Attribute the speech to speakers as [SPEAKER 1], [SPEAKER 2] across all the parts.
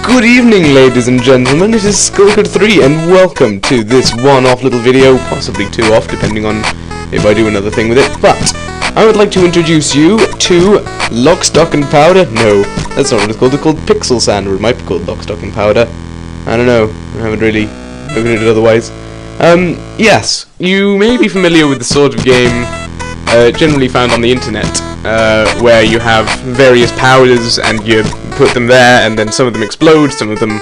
[SPEAKER 1] Good evening, ladies and gentlemen, it is Skullkid3 and welcome to this one-off little video, possibly two off depending on if I do another thing with it, but I would like to introduce you to Lock, Stock and Powder. No, that's not what it's called Pixel Sand, or it might be called Lock, Stock and Powder. I don't know, I haven't really looked at it otherwise. Yes, you may be familiar with the sort of game generally found on the internet, where you have various powders and you put them there, and then some of them explode, some of them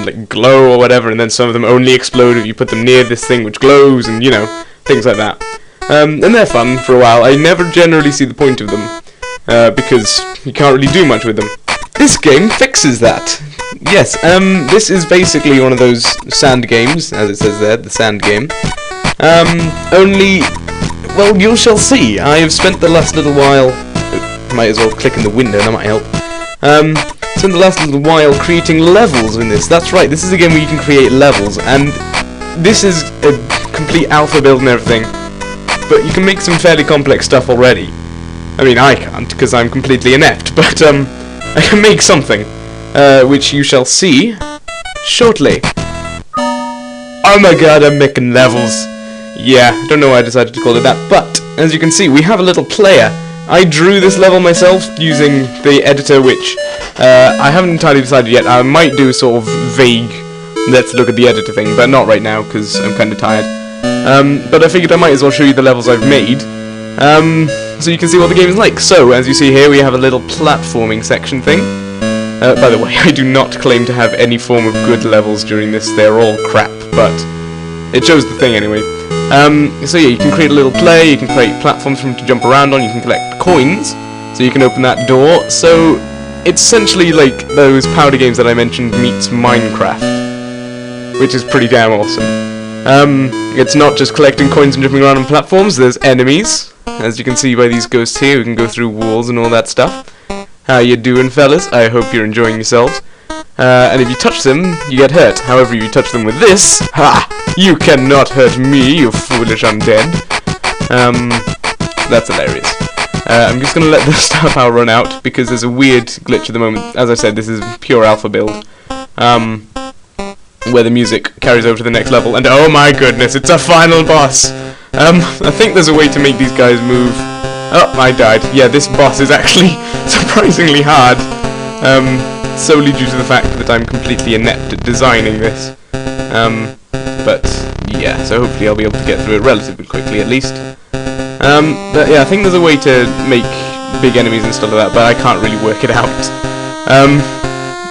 [SPEAKER 1] like glow or whatever, and then some of them only explode if you put them near this thing which glows, and you know, things like that. And they're fun for a while. I never generally see the point of them, because you can't really do much with them. This game fixes that. Yes, this is basically one of those sand games, as it says there, the sand game. Only, well, you shall see. I have spent the last little while, might as well click in the window, that might help. Spent the last little while creating levels in this. That's right, this is a game where you can create levels, and this is a complete alpha build and everything, but you can make some fairly complex stuff already. I mean, I can't, because I'm completely inept, but I can make something, which you shall see shortly. Oh my god, I'm making levels. Yeah, I don't know why I decided to call it that, but as you can see, we have a little player. I drew this level myself using the editor, which I haven't entirely decided yet. I might do sort of vague, let's look at the editor thing, but not right now, because I'm kind of tired. But I figured I might as well show you the levels I've made, so you can see what the game is like. So, as you see here, we have a little platforming section thing. By the way, I do not claim to have any form of good levels during this. They're all crap, but it shows the thing anyway. So yeah, you can create a little play, you can create platforms for them to jump around on, you can collect coins, so you can open that door. So it's essentially like those powder games that I mentioned meets Minecraft, which is pretty damn awesome. It's not just collecting coins and jumping around on platforms, there's enemies, as you can see by these ghosts here, who can go through walls and all that stuff. How you doing, fellas? I hope you're enjoying yourselves. And if you touch them, you get hurt. However, if you touch them with this, ha! You cannot hurt me, you foolish undead. That's hilarious. I'm just gonna let the star power run out, because there's a weird glitch at the moment. As I said, this is pure alpha build. Where the music carries over to the next level, and oh my goodness, it's a final boss! I think there's a way to make these guys move. Oh, I died. Yeah, this boss is actually surprisingly hard. Solely due to the fact that I'm completely inept at designing this. But yeah, so hopefully I'll be able to get through it relatively quickly at least. But yeah, I think there's a way to make big enemies and stuff like that, but I can't really work it out.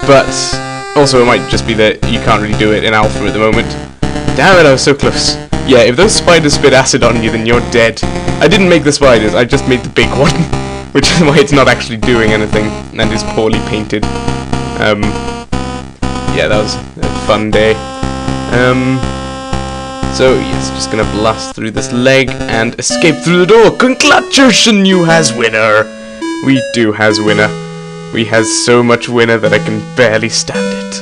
[SPEAKER 1] But also it might just be that you can't really do it in alpha at the moment. Damn it, I was so close. Yeah, if those spiders spit acid on you, then you're dead. I didn't make the spiders, I just made the big one, which is why it's not actually doing anything, and is poorly painted. Yeah, that was a fun day. So yes, just gonna blast through this leg and escape through the door. Congratulations, you has winner. We do has winner. We has so much winner that I can barely stand it.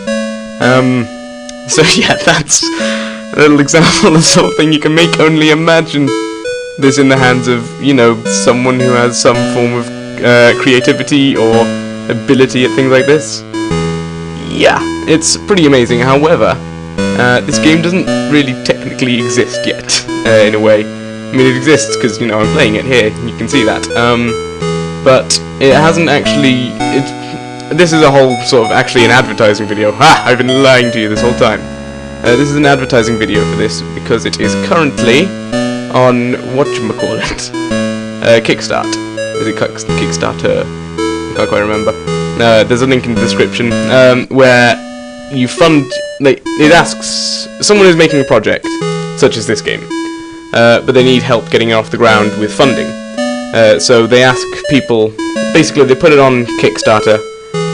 [SPEAKER 1] So yeah, that's a little example of the sort of thing you can make. Only imagine this in the hands of, you know, someone who has some form of creativity or ability at things like this. Yeah, it's pretty amazing. However, this game doesn't really technically exist yet, in a way. I mean, it exists because, you know, I'm playing it here, you can see that. But it hasn't actually... This is a whole sort of actually an advertising video. Ha! I've been lying to you this whole time. This is an advertising video for this because it is currently on whatchamacallit? Kickstart. Is it Kickstarter? I can't quite remember. There's a link in the description where you fund, like, it asks someone who's making a project such as this game, but they need help getting it off the ground with funding. So they ask people, basically they put it on Kickstarter,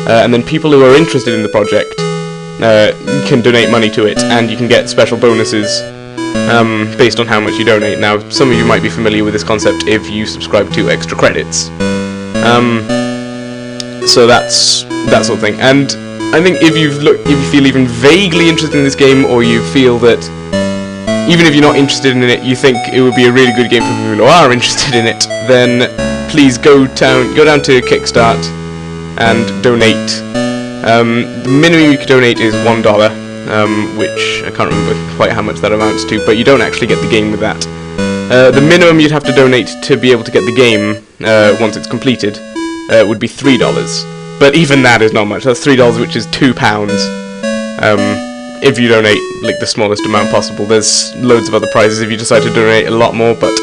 [SPEAKER 1] and then people who are interested in the project can donate money to it, and you can get special bonuses based on how much you donate. Now, some of you might be familiar with this concept if you subscribe to Extra Credits. So that's that sort of thing. And I think if you feel even vaguely interested in this game, or you feel that even if you're not interested in it, you think it would be a really good game for people who are interested in it, then please go down to Kickstart and donate. The minimum you can donate is $1, which I can't remember quite how much that amounts to, but you don't actually get the game with that. The minimum you'd have to donate to be able to get the game once it's completed would be $3. But even that is not much. That's $3, which is £2. If you donate like the smallest amount possible. There's loads of other prizes if you decide to donate a lot more, but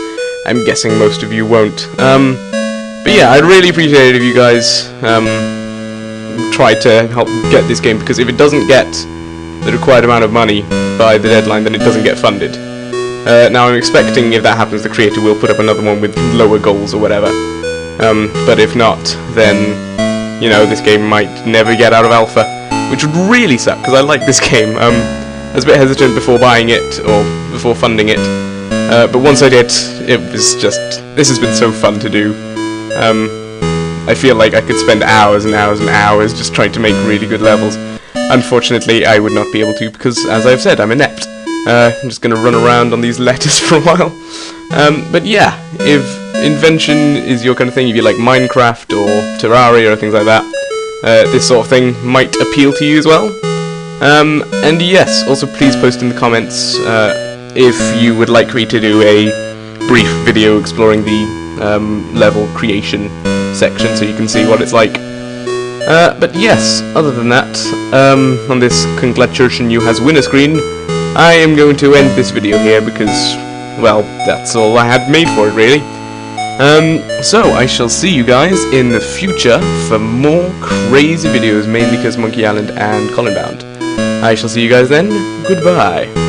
[SPEAKER 1] I'm guessing most of you won't. But yeah, I'd really appreciate it if you guys try to help get this game, because if it doesn't get the required amount of money by the deadline, then it doesn't get funded. Now I'm expecting if that happens, the creator will put up another one with lower goals or whatever. But if not, then, you know, this game might never get out of alpha, which would really suck, because I like this game. I was a bit hesitant before buying it, or before funding it, but once I did, it was just, this has been so fun to do. I feel like I could spend hours and hours and hours just trying to make really good levels. Unfortunately, I would not be able to, because, as I've said, I'm inept. I'm just going to run around on these letters for a while. But yeah, if invention is your kind of thing, if you like Minecraft or Terraria or things like that, this sort of thing might appeal to you as well. And yes, also please post in the comments if you would like me to do a brief video exploring the level creation section so you can see what it's like. But yes, other than that, on this congratulation you has winner screen, I am going to end this video here because, well, that's all I had made for it really. So I shall see you guys in the future for more crazy videos, mainly because Monkey Island and Colin Bound. I shall see you guys then. Goodbye.